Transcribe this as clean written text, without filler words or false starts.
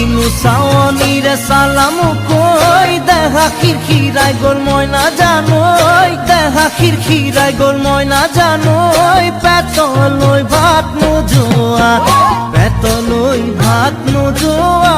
কিনু সাওয়ানিরে সালাম কই দেখা খিরখিরাই গোল ময়না জানোই দেখা খিরখিরাই গোল ময়না জানোই পেতলই ভাত নো জোয়া পেতলই ভাত নো জোয়া